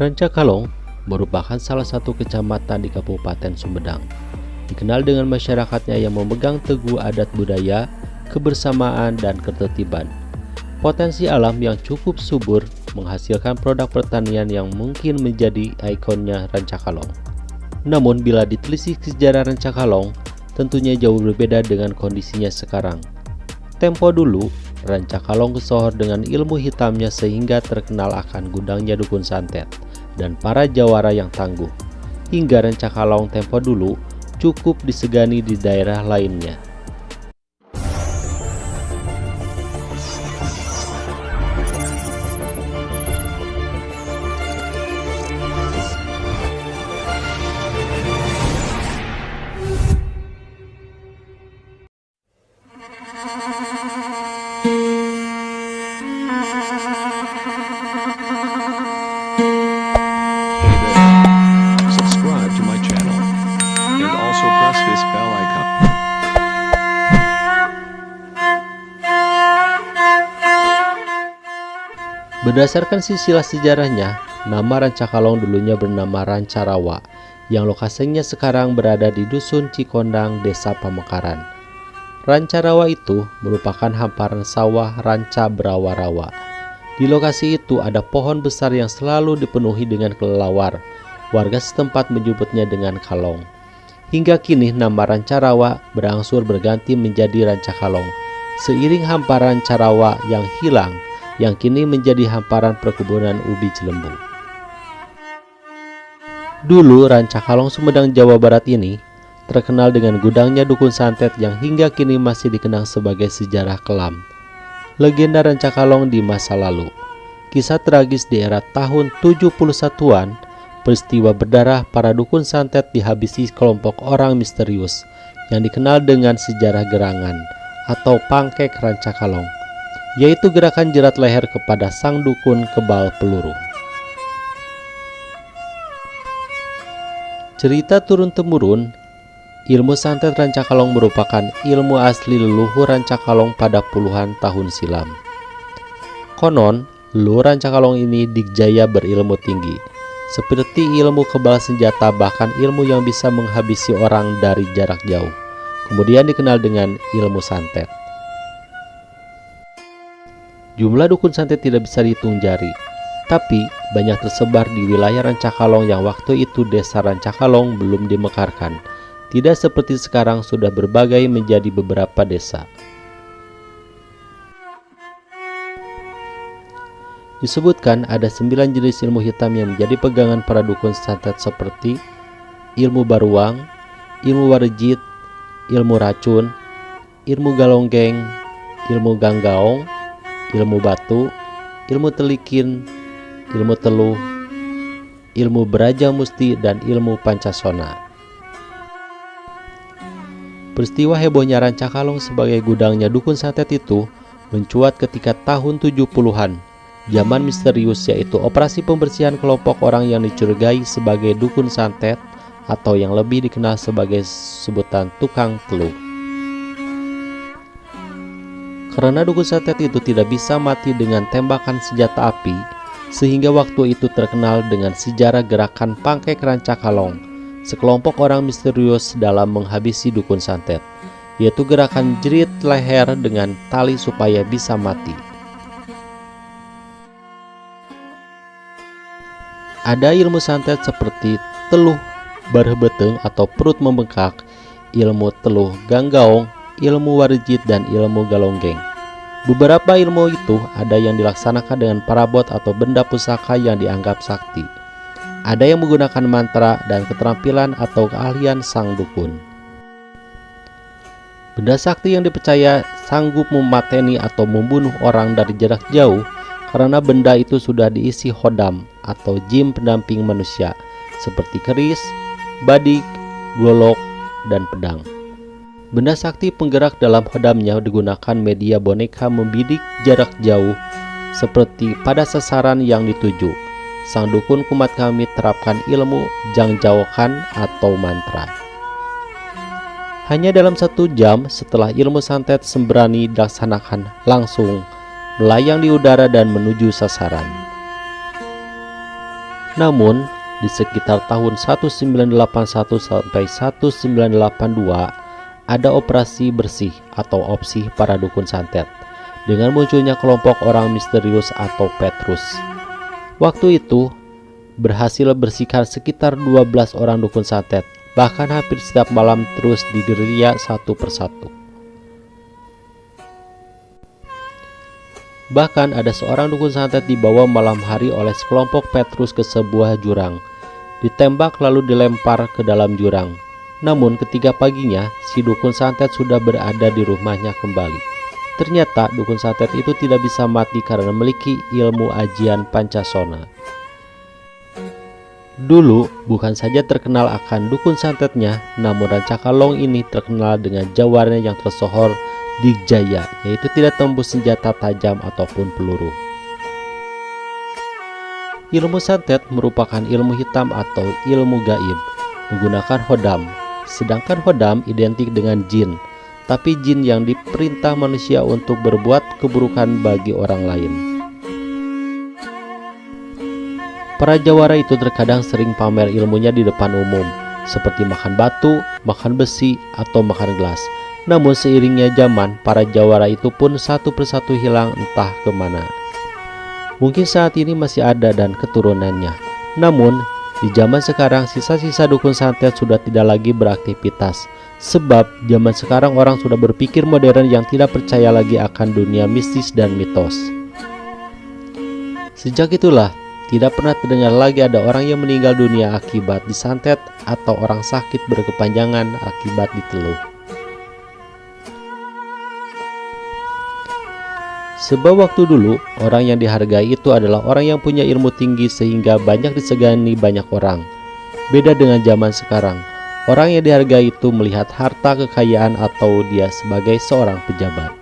Rancakalong merupakan salah satu kecamatan di Kabupaten Sumedang. Dikenal dengan masyarakatnya yang memegang teguh adat budaya, kebersamaan, dan ketertiban. Potensi alam yang cukup subur menghasilkan produk pertanian yang mungkin menjadi ikonnya Rancakalong. Namun bila ditelisik sejarah Rancakalong, tentunya jauh berbeda dengan kondisinya sekarang. Tempo dulu, Rancakalong kesohor dengan ilmu hitamnya sehingga terkenal akan gudangnya dukun santet dan para jawara yang tangguh. Hingga Rancakalong tempo dulu cukup disegani di daerah lainnya. Subscribe to my channel and also press this bell icon. Berdasarkan silsilah sejarahnya, nama Rancakalong dulunya bernama Rancarawa, yang lokasinya sekarang berada di Dusun Cikondang, Desa Pamekaran. Rancarawa itu merupakan hamparan sawah ranca berawa-rawa. Di lokasi itu ada pohon besar yang selalu dipenuhi dengan kelelawar. Warga setempat menyebutnya dengan kalong. Hingga kini nama Rancarawa berangsur berganti menjadi Rancakalong, seiring hamparan Carawa yang hilang, yang kini menjadi hamparan perkebunan ubi Cilembu. Dulu Rancakalong Sumedang, Jawa Barat ini terkenal dengan gudangnya dukun santet yang hingga kini masih dikenang sebagai sejarah kelam. Legenda Rancakalong di masa lalu. Kisah tragis di era tahun 71-an, peristiwa berdarah para dukun santet dihabisi kelompok orang misterius yang dikenal dengan sejarah gerangan atau pangkek Rancakalong, yaitu gerakan jerat leher kepada sang dukun kebal peluru. Cerita turun-temurun, ilmu santet Rancakalong merupakan ilmu asli leluhur Rancakalong pada puluhan tahun silam. Konon, leluhur Rancakalong ini dikjaya berilmu tinggi, seperti ilmu kebal senjata, bahkan ilmu yang bisa menghabisi orang dari jarak jauh. Kemudian dikenal dengan ilmu santet. Jumlah dukun santet tidak bisa dihitung jari, tapi banyak tersebar di wilayah Rancakalong yang waktu itu desa Rancakalong belum dimekarkan. Tidak seperti sekarang sudah berbagai menjadi beberapa desa. Disebutkan ada 9 jenis ilmu hitam yang menjadi pegangan para dukun santet seperti ilmu baruang, ilmu warejit, ilmu racun, ilmu galonggeng, ilmu ganggaong, ilmu batu, ilmu telikin, ilmu teluh, ilmu beraja musti, dan ilmu pancasona. Peristiwa hebohnya Rancakalong sebagai gudangnya dukun santet itu mencuat ketika tahun 70-an, zaman misterius, yaitu operasi pembersihan kelompok orang yang dicurigai sebagai dukun santet atau yang lebih dikenal sebagai sebutan tukang teluh. Karena dukun santet itu tidak bisa mati dengan tembakan senjata api, sehingga waktu itu terkenal dengan sejarah gerakan pangkek Rancakalong, sekelompok orang misterius dalam menghabisi dukun santet, yaitu gerakan jerit leher dengan tali supaya bisa mati. Ada ilmu santet seperti teluh barhebeteng atau perut membengkak, ilmu teluh ganggaong, ilmu warejit, dan ilmu galonggeng. Beberapa ilmu itu ada yang dilaksanakan dengan parabot atau benda pusaka yang dianggap sakti. Ada yang menggunakan mantra dan keterampilan atau keahlian sang dukun. Benda sakti yang dipercaya sanggup memateni atau membunuh orang dari jarak jauh karena benda itu sudah diisi hodam atau jin pendamping manusia seperti keris, badik, golok, dan pedang. Benda sakti penggerak dalam hodamnya digunakan media boneka membidik jarak jauh seperti pada sasaran yang dituju. Sang dukun kumat kami terapkan ilmu jangjaukan atau mantra. Hanya dalam 1 jam setelah ilmu santet sembrani dilaksanakan, langsung melayang di udara dan menuju sasaran. Namun, di sekitar tahun 1981 sampai 1982 ada operasi bersih atau opsi para dukun santet dengan munculnya kelompok orang misterius atau Petrus. Waktu itu berhasil bersihkan sekitar 12 orang dukun santet, bahkan hampir setiap malam terus digerilya satu persatu. Bahkan ada seorang dukun santet dibawa malam hari oleh sekelompok Petrus ke sebuah jurang, ditembak lalu dilempar ke dalam jurang. Namun ketika paginya, si dukun santet sudah berada di rumahnya kembali. Ternyata dukun santet itu tidak bisa mati karena memiliki ilmu ajian Pancasona. Dulu bukan saja terkenal akan dukun santetnya, namun Rancakalong ini terkenal dengan jawarannya yang tersohor Digjaya, yaitu tidak tembus senjata tajam ataupun peluru. Ilmu santet merupakan ilmu hitam atau ilmu gaib, menggunakan hodam. Sedangkan hodam identik dengan jin, tapi jin yang diperintah manusia untuk berbuat keburukan bagi orang lain. Para jawara itu terkadang sering pamer ilmunya di depan umum, seperti makan batu, makan besi, atau makan gelas. Namun seiringnya zaman, para jawara itu pun satu persatu hilang entah kemana. Mungkin saat ini masih ada dan keturunannya. Namun, di zaman sekarang sisa-sisa dukun santet sudah tidak lagi beraktivitas. Sebab zaman sekarang orang sudah berpikir modern yang tidak percaya lagi akan dunia mistis dan mitos. Sejak itulah, tidak pernah terdengar lagi ada orang yang meninggal dunia akibat disantet atau orang sakit berkepanjangan akibat diteluh. Sebab waktu dulu, orang yang dihargai itu adalah orang yang punya ilmu tinggi sehingga banyak disegani banyak orang. Beda dengan zaman sekarang, orang yang dihargai itu melihat harta kekayaan atau dia sebagai seorang pejabat.